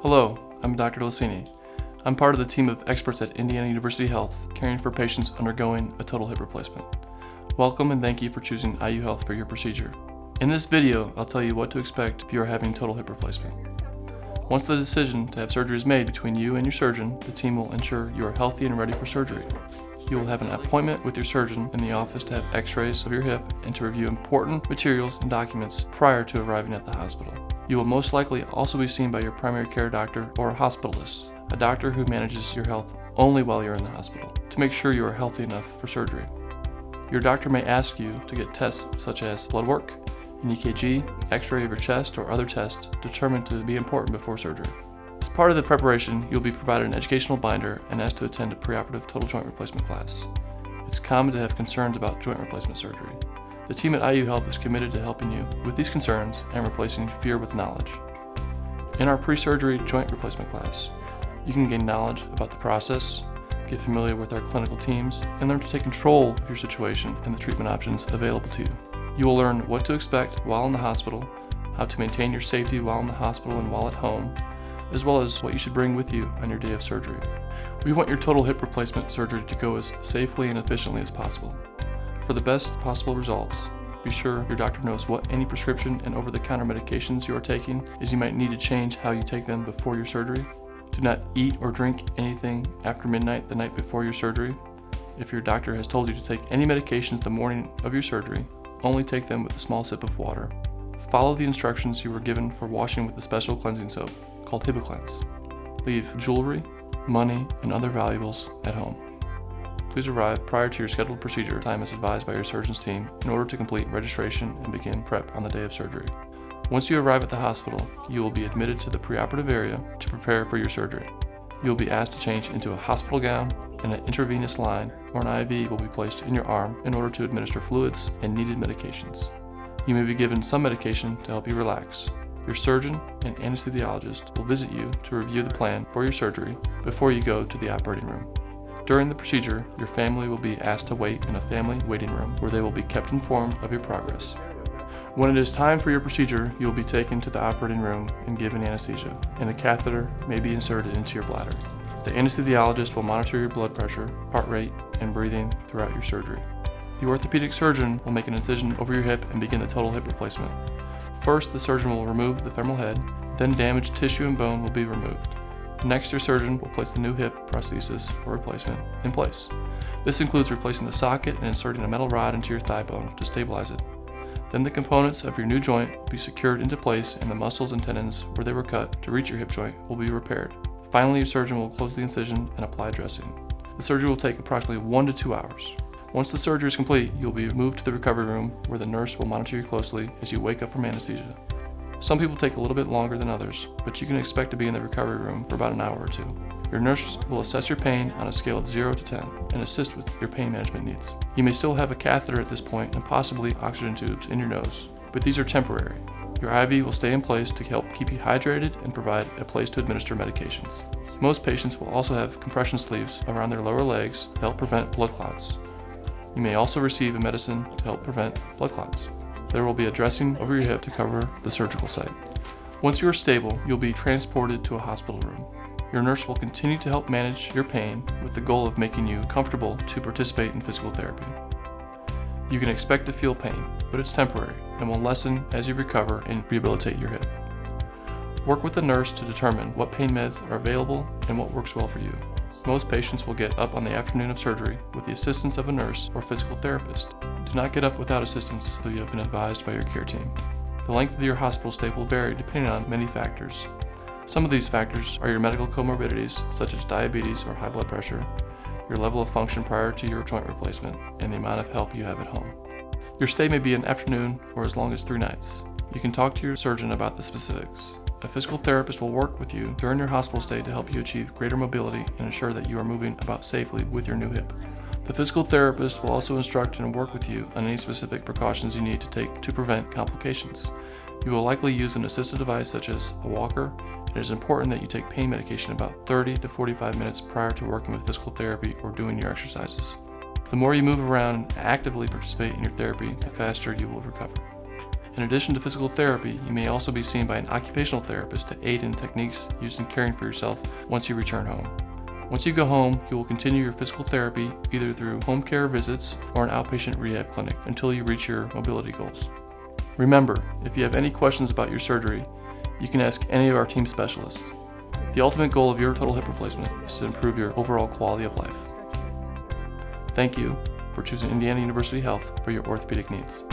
Hello, I'm Dr. Lassini. I'm part of the team of experts at Indiana University Health caring for patients undergoing a total hip replacement. Welcome and thank you for choosing IU Health for your procedure. In this video, I'll tell you what to expect if you are having total hip replacement. Once the decision to have surgery is made between you and your surgeon, the team will ensure you are healthy and ready for surgery. You will have an appointment with your surgeon in the office to have x-rays of your hip and to review important materials and documents prior to arriving at the hospital. You will most likely also be seen by your primary care doctor or a hospitalist, a doctor who manages your health only while you're in the hospital, to make sure you are healthy enough for surgery. Your doctor may ask you to get tests such as blood work, an EKG, x-ray of your chest, or other tests determined to be important before surgery. As part of the preparation, you'll be provided an educational binder and asked to attend a preoperative total joint replacement class. It's common to have concerns about joint replacement surgery. The team at IU Health is committed to helping you with these concerns and replacing fear with knowledge. In our pre-surgery joint replacement class, you can gain knowledge about the process, get familiar with our clinical teams, and learn to take control of your situation and the treatment options available to you. You will learn what to expect while in the hospital, how to maintain your safety while in the hospital and while at home, as well as what you should bring with you on your day of surgery. We want your total hip replacement surgery to go as safely and efficiently as possible. For the best possible results, be sure your doctor knows what any prescription and over-the-counter medications you are taking, as you might need to change how you take them before your surgery. Do not eat or drink anything after midnight the night before your surgery. If your doctor has told you to take any medications the morning of your surgery, only take them with a small sip of water. Follow the instructions you were given for washing with a special cleansing soap called Hibiclens. Leave jewelry, money, and other valuables at home. Please arrive prior to your scheduled procedure time as advised by your surgeon's team in order to complete registration and begin prep on the day of surgery. Once you arrive at the hospital, you will be admitted to the preoperative area to prepare for your surgery. You will be asked to change into a hospital gown, and an intravenous line or an IV will be placed in your arm in order to administer fluids and needed medications. You may be given some medication to help you relax. Your surgeon and anesthesiologist will visit you to review the plan for your surgery before you go to the operating room. During the procedure, your family will be asked to wait in a family waiting room where they will be kept informed of your progress. When it is time for your procedure, you will be taken to the operating room and given anesthesia, and a catheter may be inserted into your bladder. The anesthesiologist will monitor your blood pressure, heart rate, and breathing throughout your surgery. The orthopedic surgeon will make an incision over your hip and begin the total hip replacement. First, the surgeon will remove the femoral head, then damaged tissue and bone will be removed. Next, your surgeon will place the new hip prosthesis or replacement in place. This includes replacing the socket and inserting a metal rod into your thigh bone to stabilize it. Then the components of your new joint will be secured into place, and the muscles and tendons where they were cut to reach your hip joint will be repaired. Finally, your surgeon will close the incision and apply dressing. The surgery will take approximately 1 to 2 hours. Once the surgery is complete, you'll be moved to the recovery room where the nurse will monitor you closely as you wake up from anesthesia. Some people take a little bit longer than others, but you can expect to be in the recovery room for about an hour or 2. Your nurse will assess your pain on a scale of 0 to 10 and assist with your pain management needs. You may still have a catheter at this point and possibly oxygen tubes in your nose, but these are temporary. Your IV will stay in place to help keep you hydrated and provide a place to administer medications. Most patients will also have compression sleeves around their lower legs to help prevent blood clots. You may also receive a medicine to help prevent blood clots. There will be a dressing over your hip to cover the surgical site. Once you are stable, you'll be transported to a hospital room. Your nurse will continue to help manage your pain with the goal of making you comfortable to participate in physical therapy. You can expect to feel pain, but it's temporary and will lessen as you recover and rehabilitate your hip. Work with the nurse to determine what pain meds are available and what works well for you. Most patients will get up on the afternoon of surgery with the assistance of a nurse or physical therapist. Do not get up without assistance until you have been advised by your care team. The length of your hospital stay will vary depending on many factors. Some of these factors are your medical comorbidities, such as diabetes or high blood pressure, your level of function prior to your joint replacement, and the amount of help you have at home. Your stay may be an afternoon or as long as 3 nights. You can talk to your surgeon about the specifics. A physical therapist will work with you during your hospital stay to help you achieve greater mobility and ensure that you are moving about safely with your new hip. The physical therapist will also instruct and work with you on any specific precautions you need to take to prevent complications. You will likely use an assistive device such as a walker. It is important that you take pain medication about 30 to 45 minutes prior to working with physical therapy or doing your exercises. The more you move around and actively participate in your therapy, the faster you will recover. In addition to physical therapy, you may also be seen by an occupational therapist to aid in techniques used in caring for yourself once you return home. Once you go home, you will continue your physical therapy either through home care visits or an outpatient rehab clinic until you reach your mobility goals. Remember, if you have any questions about your surgery, you can ask any of our team specialists. The ultimate goal of your total hip replacement is to improve your overall quality of life. Thank you for choosing Indiana University Health for your orthopedic needs.